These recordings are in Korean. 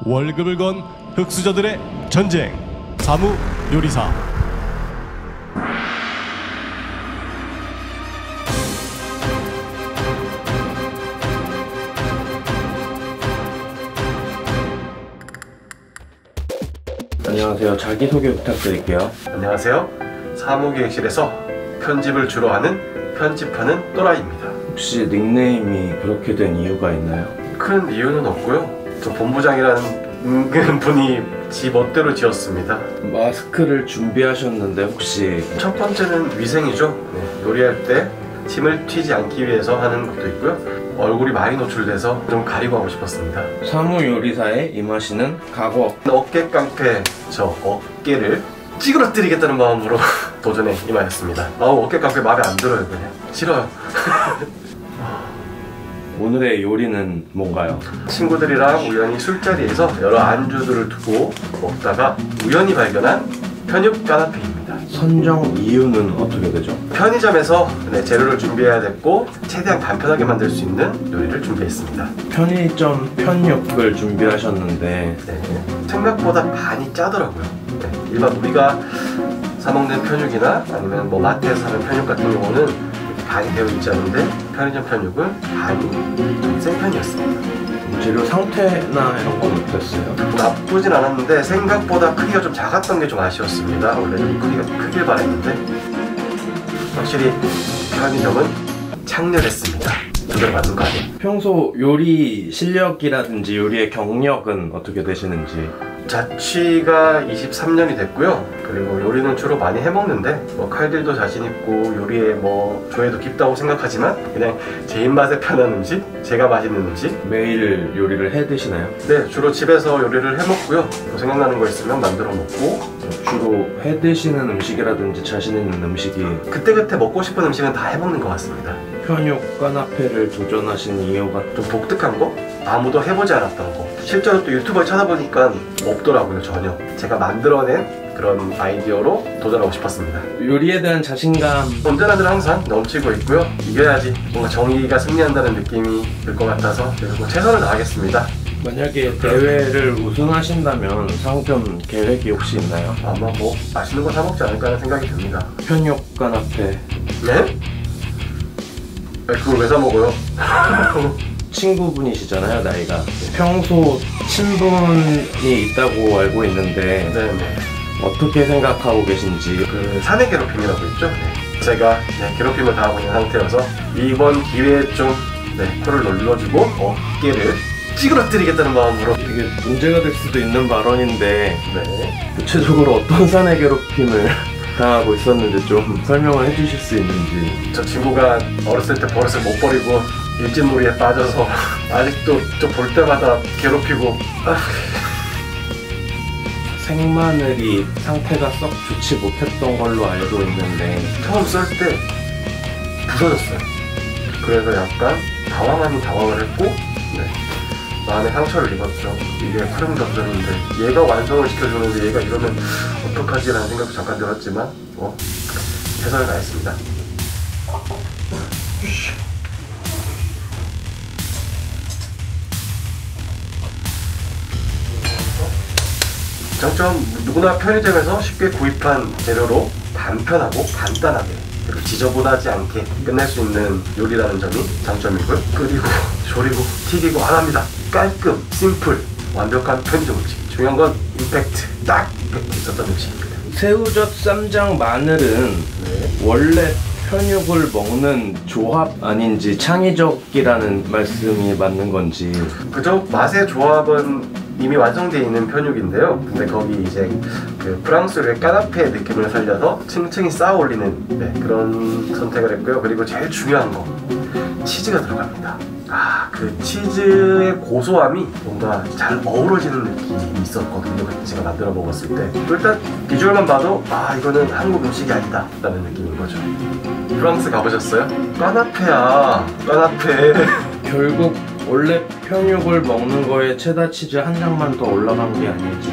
월급을 건 흑수저들의 전쟁. 사무 요리사. 안녕하세요. 자기소개 부탁드릴게요. 안녕하세요. 사무기획실에서 편집을 주로 하는 편집하는 또라이입니다. 혹시 닉네임이 그렇게 된 이유가 있나요? 큰 이유는 없고요. 저 본부장이라는 분이 지 멋대로 지었습니다. 마스크를 준비하셨는데 혹시 첫 번째는 위생이죠. 요리할 때 침을 튀지 않기 위해서 하는 것도 있고요. 얼굴이 많이 노출돼서 좀 가리고 하고 싶었습니다. 사무 요리사에 임하시는 각오. 어깨 깡패 저 어깨를 찌그러뜨리겠다는 마음으로 도전에 임하였습니다. 어깨 깡패 마음에 안 들어요. 그냥 싫어요. 오늘의 요리는 뭔가요? 친구들이랑 우연히 술자리에서 여러 안주들을 두고 먹다가 우연히 발견한 편육 까나페입니다. 선정 이유는 어떻게 되죠? 편의점에서 재료를 준비해야 됐고 최대한 간편하게 만들 수 있는 요리를 준비했습니다. 편의점 편육을 준비하셨는데 생각보다 많이 짜더라고요. 일반 우리가 사먹는 편육이나 아니면 뭐 마트에서 사는 편육 같은 경우는 간이 되어 있지 않은데 편의점 편육은 간이 좀 센 편이었습니다. 재료 상태나 이런 건 어땠어요? 나쁘진 않았는데 생각보다 크기가 좀 작았던 게 좀 아쉬웠습니다. 원래 좀 크기가 크길 바랬는데 확실히 편의점은 창렬했습니다. 제대로 맞는 거 아니에요? 평소 요리 실력이라든지 요리의 경력은 어떻게 되시는지? 자취가 23년이 됐고요. 그리고 요리는 주로 많이 해먹는데 뭐 칼질도 자신있고 요리에 뭐 조예도 깊다고 생각하지만 그냥 제 입맛에 편한 음식, 제가 맛있는 음식. 매일 요리를 해 드시나요? 네, 주로 집에서 요리를 해먹고요. 또 생각나는 거 있으면 만들어 먹고. 주로 해 드시는 음식이라든지 자신 있는 음식이 그때그때 먹고 싶은 음식은 다 해먹는 것 같습니다. 편육 까나페를 도전하신 이유가 좀 독특한 거? 아무도 해보지 않았던 거. 실제로 또 유튜브에 찾아보니까 없더라고요. 전혀. 제가 만들어낸 그런 아이디어로 도전하고 싶었습니다. 요리에 대한 자신감 언제나 늘 항상 넘치고 있고요. 이겨야지 뭔가 정의가 승리한다는 느낌이 들 것 같아서 그래서 최선을 다하겠습니다. 만약에 대회를 우승하신다면 상금 계획이 혹시 있나요? 아마 뭐 맛있는 거 사 먹지 않을까 하는 생각이 듭니다. 편육 까나페. 네? 그걸 왜 사 먹어요? 친구분이시잖아요, 나이가. 평소 친분이 있다고 알고 있는데 네네. 어떻게 생각하고 계신지. 그 사내 괴롭힘이라고 있죠? 제가 괴롭힘을 당하고 있는 상태여서 이번 기회에 좀 코를 눌러주고 어깨를 찌그러뜨리겠다는 마음으로. 이게 문제가 될 수도 있는 발언인데 구체적으로 어떤 사내 괴롭힘을 당하고 있었는지 좀 설명을 해주실 수 있는지. 저 친구가 어렸을 때 버릇을 못 버리고 일진놀이에 빠져서 아직도 좀 볼 때마다 괴롭히고. 생마늘이 상태가 썩 좋지 못했던 걸로 알고 있는데 처음 썰 때 부서졌어요. 그래서 약간 당황하긴 당황을 했고 마음에 상처를 입었죠. 이게 푸른덕전인데 얘가 완성을 시켜주는데 얘가 이러면 어떡하지 라는 생각도 잠깐 들었지만 최선을 다했습니다. 장점, 누구나 편의점에서 쉽게 구입한 재료로 간편하고 간단하게 그리고 지저분하지 않게 끝낼 수 있는 요리라는 점이 장점이고요. 끓이고 조리고 튀기고 안 합니다. 깔끔, 심플, 완벽한 편의점 음식. 중요한 건 임팩트, 딱 임팩트 있었던 음식입니다. 새우젓, 쌈장, 마늘은 원래 편육을 먹는 조합 아닌지 창의적이라는 말씀이 맞는 건지. 그죠? 맛의 조합은 이미 완성되어 있는 편육인데요. 근데 거기 이제 그 프랑스의 까나페의 느낌을 살려서 층층이 쌓아 올리는 그런 선택을 했고요. 그리고 제일 중요한 거 치즈가 들어갑니다. 그 치즈의 고소함이 뭔가 잘 어우러지는 느낌이 있었거든요. 그때 제가 만들어 먹었을 때 일단 비주얼만 봐도 이거는 한국 음식이 아니다 라는 느낌인 거죠. 프랑스 가보셨어요? 까나페야, 까나페. 결국 원래 편육을 먹는 거에 체다 치즈 한 장만 더 올라간 게 아닌지.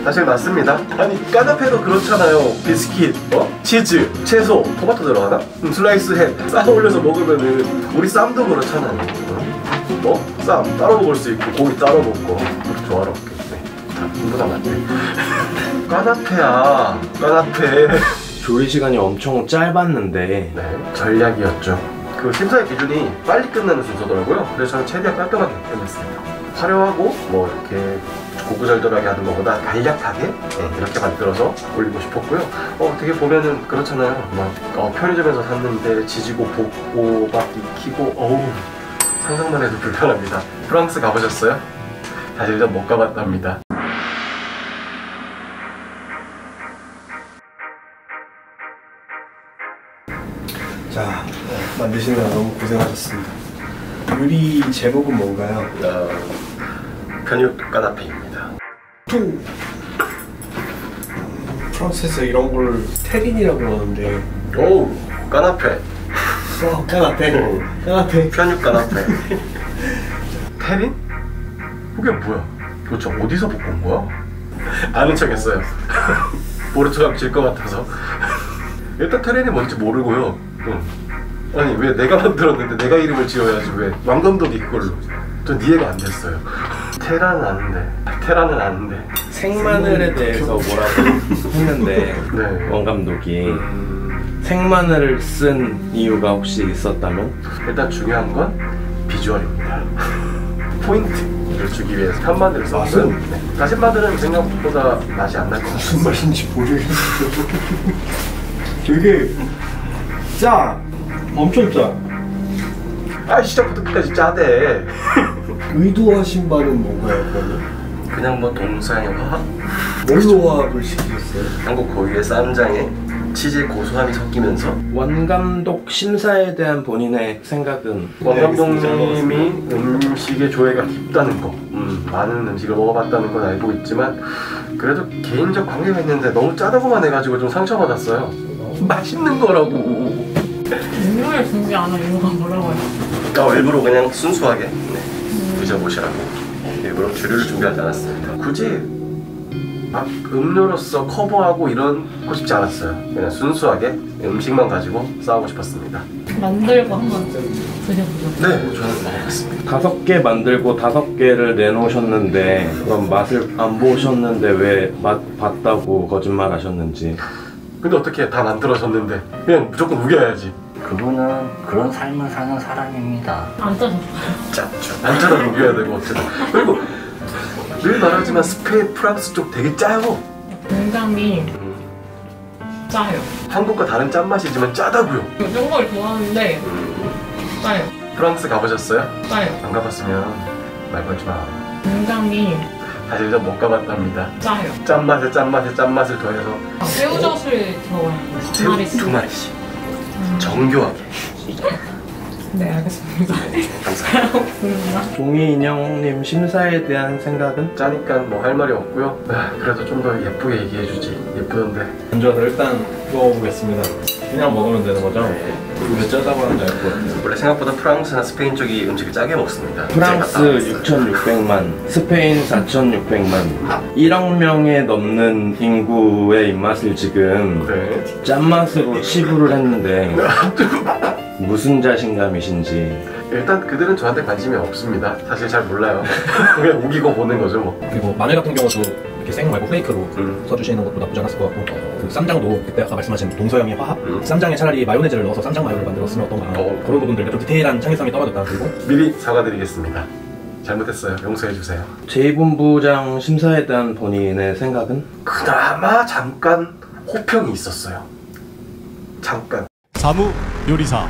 사실 맞습니다. 아니 까나페도 그렇잖아요. 비스킷, 치즈, 채소, 토마토 들어가나? 슬라이스 햄 쌓아 올려서 먹으면은 우리 쌈도 그렇잖아요. 쌈 따로 먹을 수 있고 고기 따로 먹고 그렇게 조화롭게. 까나페야, 까나페. 조리 시간이 엄청 짧았는데 네, 전략이었죠. 그 심사의 기준이 빨리 끝나는 순서더라고요. 그래서 저는 최대한 깔끔하게 끝냈습니다. 화려하고 뭐 이렇게 고구절절하게 하는 것보다 간략하게 이렇게 만들어서 올리고 싶었고요. 어떻게 보면은 그렇잖아요. 막 편의점에서 샀는데 지지고 볶고 막 익히고 어우 상상만 해도 불편합니다. 프랑스 가보셨어요? 사실 전 못 가봤답니다. 자, 만드시느라 너무 고생하셨습니다. 요리 제목은 뭔가요? 편육 까나페입니다. 또 프랑스에서 이런 걸 테린이라고 그러는데 오 까나페. 까나페 까나페 편육 까나페. 테린? 그게 뭐야? 도대체 어디서 볶은 거야? 아는 척했어요. 모른 척하면 질 것 같아서. 일단 테린이 뭔지 모르고요. 아니 왜 내가 만들었는데 내가 이름을 지어야지 왜 왕감독이 그걸로. 전 이해가 안 됐어요. 테라는 아는데 생마늘에 대해서 뭐라고 했는데 네. 원 감독이 생마늘을 쓴 이유가 혹시 있었다면? 일단 중요한 건 비주얼입니다. 포인트를 주기 위해서 편마늘을 썼어요. 네. 다진 마늘은 생각보다 맛이 안 날 것 같아요. 무슨 맛인지 모르겠어요. 되게 짜! 엄청 짜. 아 시작부터 끝까지 짜대. 의도하신 바는 뭔가요, 그러면? 그냥 뭐 동서양의 화합? 뭘로 화합을 시키셨어요? 한국 고유의 쌈장에 치즈의 고소함이 섞이면서 원 감독 심사에 대한 본인의 생각은? 원 감독님이 음식의 조예가 깊다는 거, 많은 음식을 먹어봤다는 건 알고 있지만 그래도 개인적 관계가 있는데 너무 짜다고만 해가지고 좀 상처받았어요. 맛있는 거라고. 음료를 준비 안 한 이유가 뭐라고 해요? 일부러 그냥 순수하게 드셔보시라고 일부러 주류를 준비하지 않았습니다. 굳이 막 음료로서 커버하고 이러고 싶지 않았어요. 그냥 순수하게 음식만 가지고 싸우고 싶었습니다. 만들고 한번 드셔보죠. 네, 저는 먹어봤습니다. 5개 만들고 5개를 내놓으셨는데 그럼 맛을 안 보셨는데 왜 맛 봤다고 거짓말 하셨는지. 근데 어떻게 다 만들어졌는데 그냥 무조건 우겨야지. 그분은 그런 삶을 사는 사람입니다. 안 짜졌어요. 짰죠. 안 짜다 우겨야 되고 어쨌든. 그리고 늘 말하지만 스페인, 프랑스 쪽 되게 짜요. 굉장히 짜요. 한국과 다른 짠맛이지만 짜다고요. 짠 걸 좋아하는데 짜요. 프랑스 가보셨어요? 짜요. 안 가봤으면 말 걸지 마. 굉장히 사실 전 못 가봤답니다. 짜요. 짠맛에 짠맛을 더해서 새우젓을 들어가요. 두 마리씩. 두 마리씩 정교하게. 네, 알겠습니다. 감사합니다. 종이 인형님 심사에 대한 생각은? 짜니까 뭐 할 말이 없고요. 그래도 좀 더 예쁘게 얘기해주지. 예쁘던데. 먼저 일단 먹어보겠습니다. 그냥 먹으면 되는 거죠? 왜 짜다고 하는지 알 것 같아요. 원래 생각보다 프랑스나 스페인 쪽이 음식을 짜게 먹습니다. 프랑스 6,600만, 스페인 4,600만 1억 명에 넘는 인구의 입맛을 지금 네. 짠맛으로 치부를 했는데 무슨 자신감이신지. 일단 그들은 저한테 관심이 없습니다. 사실 잘 몰라요. 그냥 우기고 보는 거죠 뭐. 그리고 마늘 같은 경우도 이렇게 생 말고 플레이크로 써주시는 것도 나쁘지 않았을 것 같고 그 쌈장도 그때 아까 말씀하신 동서양의 화합? 쌈장에 차라리 마요네즈를 넣어서 쌈장 마요를 만들었으면 어떤가 그런 부분들 좀 디테일한 창의성이 떨어졌다. 그리고 미리 사과드리겠습니다. 잘못했어요. 용서해주세요. 제2본부장 심사에 대한 본인의 생각은? 그나마 잠깐 호평이 있었어요. 잠깐. 사무 요리사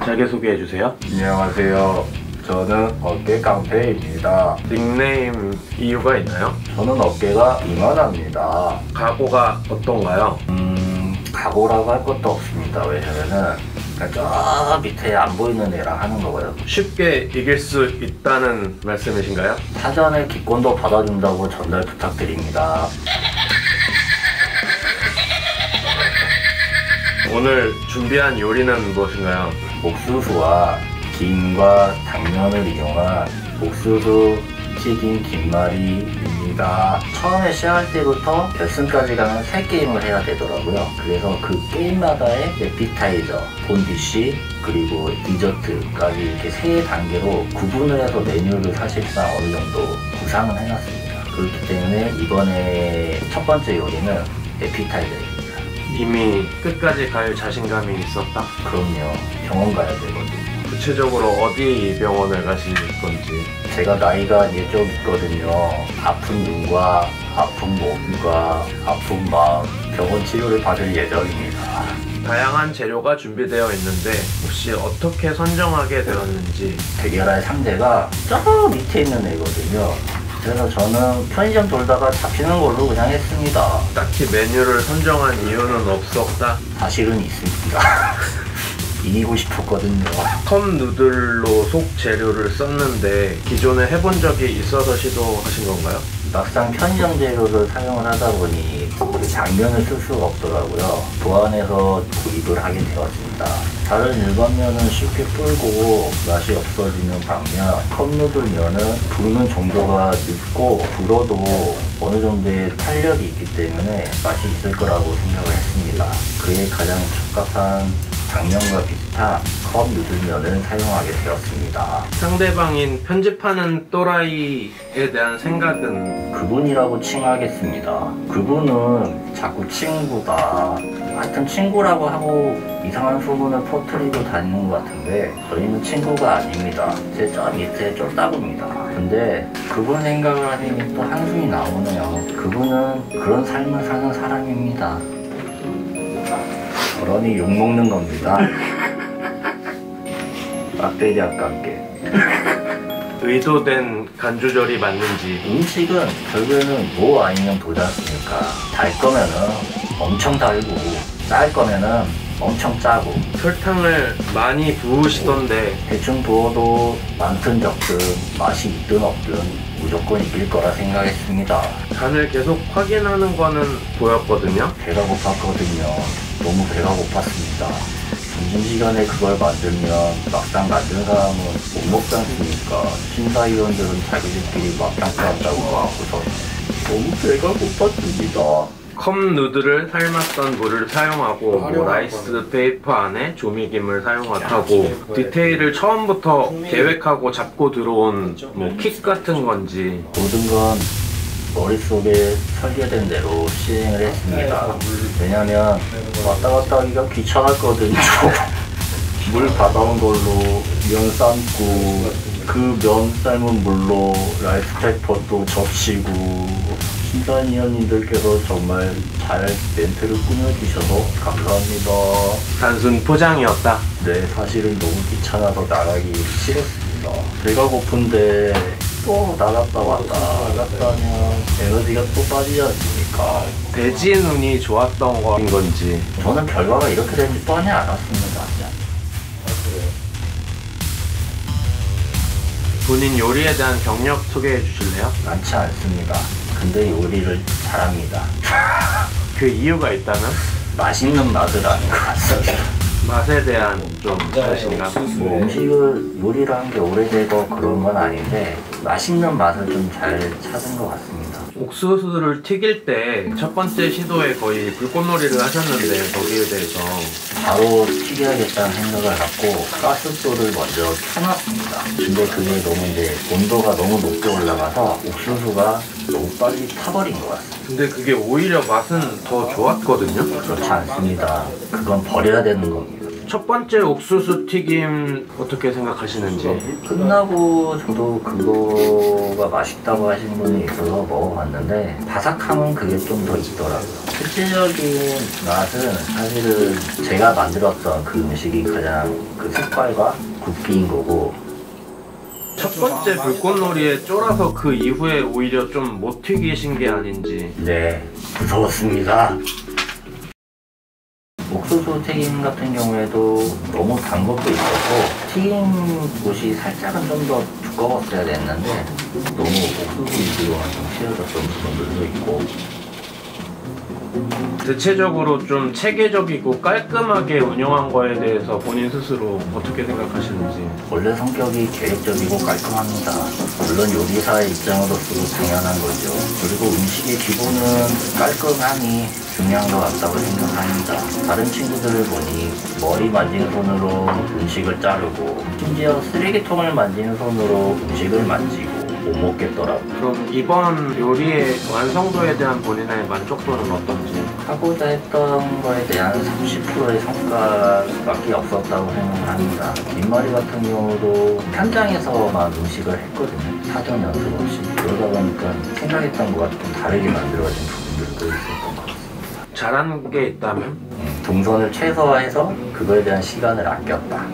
자기소개해주세요. 안녕하세요. 저는 어깨 깡패입니다. 닉네임 이유가 있나요? 저는 어깨가 이만합니다. 각오가 어떤가요? 각오라고 할 것도 없습니다. 왜냐면은 저 밑에 안 보이는 애랑 하는 거고요. 쉽게 이길 수 있다는 말씀이신가요? 사전에 기권도 받아준다고 전달 부탁드립니다. 오늘 준비한 요리는 무엇인가요? 옥수수와 김과 당면을 이용한 옥수수 튀긴 김말이입니다. 처음에 시작할 때부터 결승까지 가는 3게임을 해야 되더라고요. 그래서 그 게임마다의 에피타이저, 본디쉬, 그리고 디저트까지 이렇게 3단계로 구분을 해서 메뉴를 사실상 어느 정도 구상은 해놨습니다. 그렇기 때문에 이번에 첫 번째 요리는 에피타이저입니다. 이미 끝까지 갈 자신감이 있었다. 그럼요. 병원 가야 되거든요. 구체적으로 어디 병원을 가실 건지. 제가 나이가 이제 좀 있거든요. 아픈 눈과 아픈 몸과 아픈 마음, 병원 치료를 받을 예정입니다. 다양한 재료가 준비되어 있는데 혹시 어떻게 선정하게 되었는지. 대결할 상대가 저 밑에 있는 애거든요. 그래서 저는 편의점 돌다가 잡히는 걸로 그냥 했습니다. 딱히 메뉴를 선정한 이유는 없었다. 사실은 있습니다. 이기고 싶었거든요. 컵 누들로 속 재료를 썼는데 기존에 해본 적이 있어서 시도하신 건가요? 막상 편의점 재료를 사용을 하다 보니 그 장면을 쓸 수가 없더라고요. 보완해서 구입을 하게 되었습니다. 다른 일반 면은 쉽게 불고 맛이 없어지는 반면 컵누들 면은 부르는 정도가 늦고 불어도 어느 정도의 탄력이 있기 때문에 맛이 있을 거라고 생각을 했습니다. 그에 가장 적합한 장면과 비슷한 컵 누들면을 사용하게 되었습니다. 상대방인 편집하는 또라이에 대한 생각은? 그분이라고 칭하겠습니다. 그분은 자꾸 친구다, 하여튼 친구라고 하고 이상한 소문을 퍼뜨리고 다니는 것 같은데 저희는 친구가 아닙니다. 제 저 밑에 쫄따구입니다. 근데 그분 생각을 하니 또 한숨이 나오네요. 그분은 그런 삶을 사는 사람입니다. 그러니 욕먹는 겁니다. 막대기 아깝게. 의도된 간조절이 맞는지. 음식은 결국에는 뭐 아니면 도지 않습니까? 달 거면은 엄청 달고 짤 거면은 엄청 짜고 설탕을 많이 부으시던데 대충 부어도 많든 적든 맛이 있든 없든 무조건 이길 거라 생각했습니다. 간을 계속 확인하는 거는 보였거든요. 배가 고팠거든요. 너무 배가 고팠습니다. 점심시간에 그걸 만들면 막상 만든 사람은 못 먹지 않습니까? 심사위원들은 자기들끼리 막상 끓였다고 하고서 너무 배가 고팠습니다. 컵 누들을 삶았던 물을 사용하고 뭐 라이스 페이퍼 안에 조미김을 사용하고 디테일을 처음부터 계획하고 잡고 들어온 뭐 킥 같은 건지. 모든 건 머릿속에 설계된 대로 시행을 했습니다. 왜냐면 왔다 갔다 하기가 귀찮았거든요. 물 받아온 걸로 면 삶고 그 면 삶은 물로 라이스 페이퍼도 적시고 심사위원님들께서 정말 잘 멘트를 꾸며주셔서 감사합니다. 단순 포장이었다. 네, 사실은 너무 귀찮아서 나가기 싫었습니다. 배가 고픈데 또 나갔다 하면 에너지가 또 빠지지 않습니까? 돼지 눈이 좋았던 거인 건지. 저는 결과가 이렇게 되는지 뻔히 알았습니다. 본인 요리에 대한 경력 소개해 주실래요? 많지 않습니다. 근데 요리를 잘합니다. 그 이유가 있다면? 맛있는 맛을 아는 것 같습니다. 맛에 대한 좀 자신감. 뭐 음식을 요리를 한 게 오래되고 그런 건 아닌데 맛있는 맛을 좀 잘 찾은 것 같습니다. 옥수수를 튀길 때 첫 번째 시도에 거의 불꽃놀이를 하셨는데 거기에 대해서 바로 튀겨야겠다는 생각을 갖고 가스불을 먼저 켜놨습니다. 근데 그게 너무 이제 온도가 너무 높게 올라가서 옥수수가 너무 빨리 타버린 것 같습니다. 근데 그게 오히려 맛은 더 좋았거든요. 그렇지 않습니다. 그건 버려야 되는 겁니다. 첫 번째 옥수수 튀김 어떻게 생각하시는지. 끝나고 저도 그거가 맛있다고 하신 분이 있어서 먹어봤는데 바삭함은 그게 좀 더 있더라고요. 실질적인 맛은 사실은 제가 만들었던 그 음식이 가장 그 색깔과 굵기인 거고 첫 번째 불꽃놀이에 쫄아서 그 이후에 오히려 좀 못 튀기신 게 아닌지. 네, 무서웠습니다. 옥수수 튀김 같은 경우에도 너무 단 것도 있었고 튀김 곳이 살짝은 좀 더 두꺼웠어야 됐는데 너무 옥수수 위주로만 좀 튀어졌던 부분들도 있고 대체적으로 좀 체계적이고 깔끔하게 운영한 거에 대해서 본인 스스로 어떻게 생각하시는지. 원래 성격이 계획적이고 깔끔합니다. 물론 요리사의 입장으로서 당연한 거죠. 그리고 음식의 기본은 깔끔함이 중요한 것 같다고 생각합니다. 다른 친구들을 보니 머리 만지는 손으로 음식을 자르고 심지어 쓰레기통을 만지는 손으로 음식을 만지고 못 먹겠더라고. 그럼 이번 요리의 완성도에 대한 본인의 만족도는 어떤지? 하고자 했던 거에 대한 30%의 성과밖에 없었다고 생각합니다. 김말이 같은 경우도 현장에서만 음식을 했거든요. 사전 연습 없이. 그러다 보니까 생각했던 것과 좀 다르게 만들어진 부분들도 있었던 것 같습니다. 잘한 게 있다면? 동선을 최소화해서 그거에 대한 시간을 아꼈다.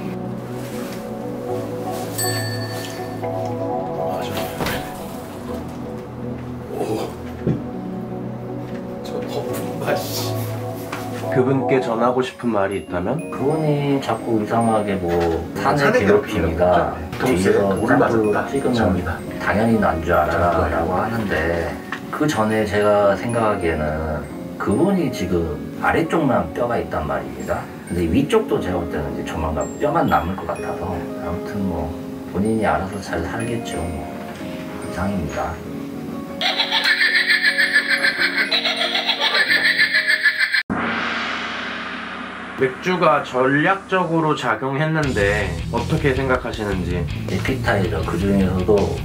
그분께 전하고 싶은 말이 있다면? 그분이 자꾸 이상하게 뭐 사내 사내 괴롭힘이다 동시에 뒤에서 오를 짝을 맞았다. 찍으면 접니다. 당연히 난 줄 알아 라고 하는데 그 전에 제가 생각하기에는 그분이 지금 아래쪽만 뼈가 있단 말입니다. 근데 위쪽도 제가 볼 때는 이제 조만간 뼈만 남을 것 같아서 아무튼 뭐 본인이 알아서 잘 살겠죠. 뭐. 이상입니다. 맥주가 전략적으로 작용했는데 어떻게 생각하시는지? 에피타이저 그 중에서도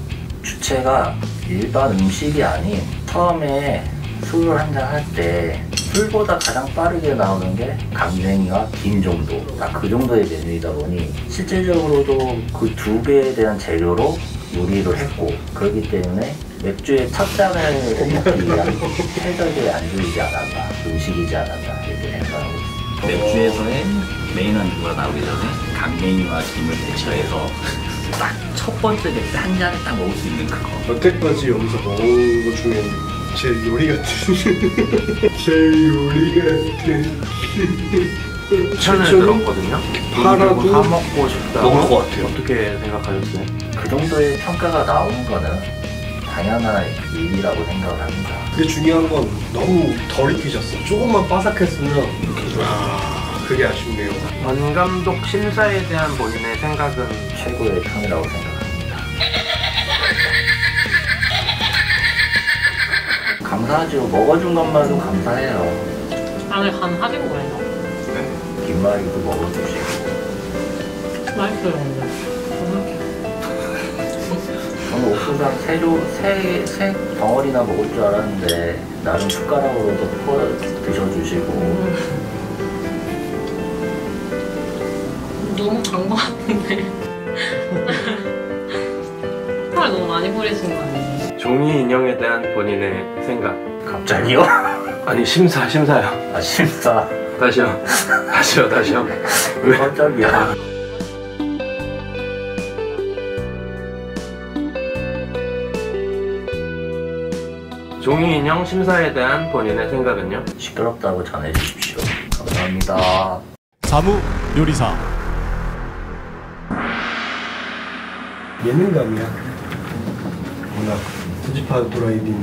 주체가 일반 음식이 아닌 처음에 술을 한잔 할 때 술보다 가장 빠르게 나오는 게 강냉이와 김 정도 딱 그 정도의 메뉴이다 보니 실제적으로도 그 두 개에 대한 재료로 요리를 했고 그렇기 때문에 맥주의 첫 잔을 먹기 위한 최적의 안주이지 않았나 음식이지 않았나 이렇게 생각하고 있습니다. 맥주에서의 메인 안주가 나오기 전에 강냉이와 김을 대처해서 딱 첫 번째 맥주 한 잔을 딱 먹을 수 있는 그거. 여태까지 여기서 먹은 것 중에 제일 요리 같은 제일 요리 같은 추천을 들었거든요. 팔아도 다 먹고 싶다고. 먹을 것 같아요. 어떻게 생각하셨어요? 그 정도의 평가가 나오는 거는 당연한 일이라고 생각을 합니다. 근데 중요한 건 너무 덜 익히셨어. 조금만 바삭했으면 그게 아쉽네요. 권 감독 심사에 대한 본인의 생각은? 최고의 평이라고 생각합니다. 감사하죠. 먹어준 것만도 감사해요. 안에 간 하신 거예요? 김말이도 먹어주시고. 맛있어요, 근데. 저는 옥수수 세 덩어리나 먹을 줄 알았는데 나름 숟가락으로도 퍼 드셔주시고. 너무 단 거 같은데. 살 너무 많이 뿌리신 거 아니에요? 종이 인형에 대한 본인의 생각. 갑자기요? 아니 심사요. 아 심사. 다시요. 왜? 깜짝이야. 종이 인형 심사에 대한 본인의 생각은요? 시끄럽다고 전해주십시오. 감사합니다. 사무 요리사. 예능감이야. 워낙 수지파 또라이님이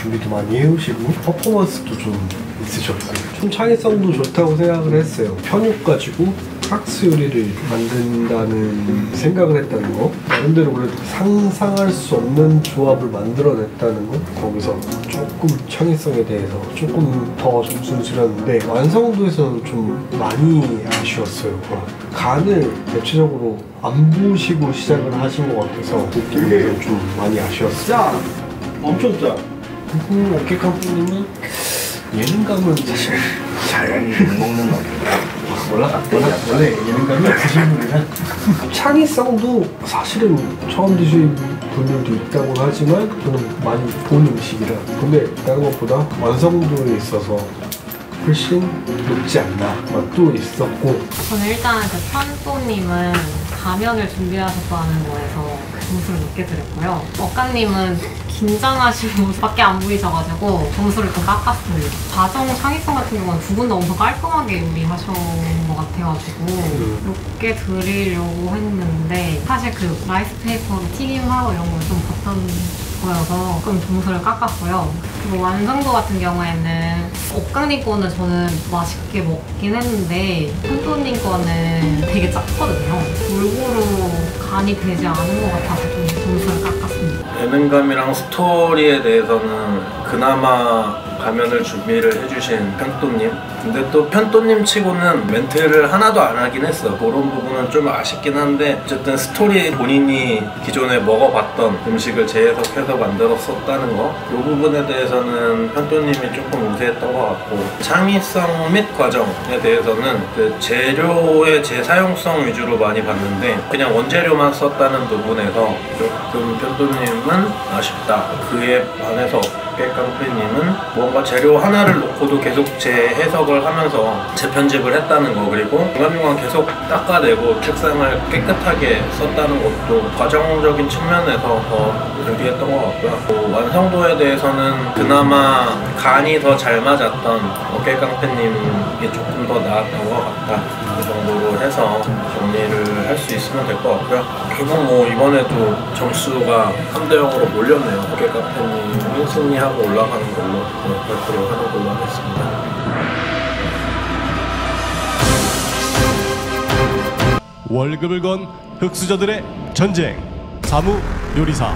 준비도 많이 해오시고 퍼포먼스도 좀 있으셨고 좀 창의성도 좋다고 생각을 했어요. 편육 가지고 프랑스 요리를 만든다는 생각을 했다는 거, 나름대로 그래도 상상할 수 없는 조합을 만들어냈다는 거, 거기서 조금 창의성에 대해서 조금 더 점수를 드렸는데 완성도에서는 좀 많이 아쉬웠어요. 간을 대체적으로 안 보시고 시작을 하신 것 같아서 그게 좀 많이 아쉬웠어요. 짜! 엄청 짜! 오케이 캄프님은 예능감은 사실 잘 먹는 겁니다. 원래 예능감이 드신 분이라 창의성도 사실은 처음 드신 분들도 있다고 하지만 저는 많이 본 음식이라 근데 다른 것보다 완성도에 있어서 훨씬 높지 않나 맛도 있었고 저는 일단 그 편도님은 가면을 준비하셨다는 거에서 점수를 높게 드렸고요. 억강님은 긴장하신 모습밖에 안 보이셔가지고 점수를 좀 깎았습니다. 과정 창의성 같은 경우는 두 분 다 엄청 깔끔하게 요리하신 것 같아가지고 높게 드리려고 했는데 사실 그 라이스 페이퍼로 튀김하고 이런 걸 좀 봤던 거여서 조금 점수를 깎았고요. 그리고 완성도 같은 경우에는 억강님 거는 저는 맛있게 먹긴 했는데 편도님 거는 되게 짰거든요. 골고루 간이 되지 않은 것 같아서 좀 점수를 깎았습니다. 예능감이랑 스토리에 대해서는 그나마 가면을 준비를 해주신 편또님. 근데 또 편또님 치고는 멘트를 하나도 안 하긴 했어. 그런 부분은 좀 아쉽긴 한데 어쨌든 스토리 본인이 기존에 먹어봤던 음식을 재해석해서 만들었었다는 거, 이 부분에 대해서는 편또님이 조금 우세했던 것 같고, 창의성 및 과정에 대해서는 그 재료의 재사용성 위주로 많이 봤는데 그냥 원재료만 썼다는 부분에서 조금 편또님은 아쉽다. 그에 반해서 깡패님은 뭔가 재료 하나를 놓고도 계속 재해석을 하면서 재편집을 했다는 거, 그리고 중간중간 계속 닦아내고 책상을 깨끗하게 썼다는 것도 과정적인 측면에서 더 유리했던 것 같고요. 완성도에 대해서는 그나마 간이 더 잘 맞았던 어깨깡패님이 조금 더 나았던 것 같다. 그 정도로 해서 정리를 할 수 있으면 될 것 같고요. 결국 뭐 이번에도 점수가 3대0으로 몰렸네요. 어깨깡패님이 승리하고 올라가는 걸로 발표를 하는 걸로 하겠습니다. 월급을 건 흑수저들의 전쟁, 사무 요리사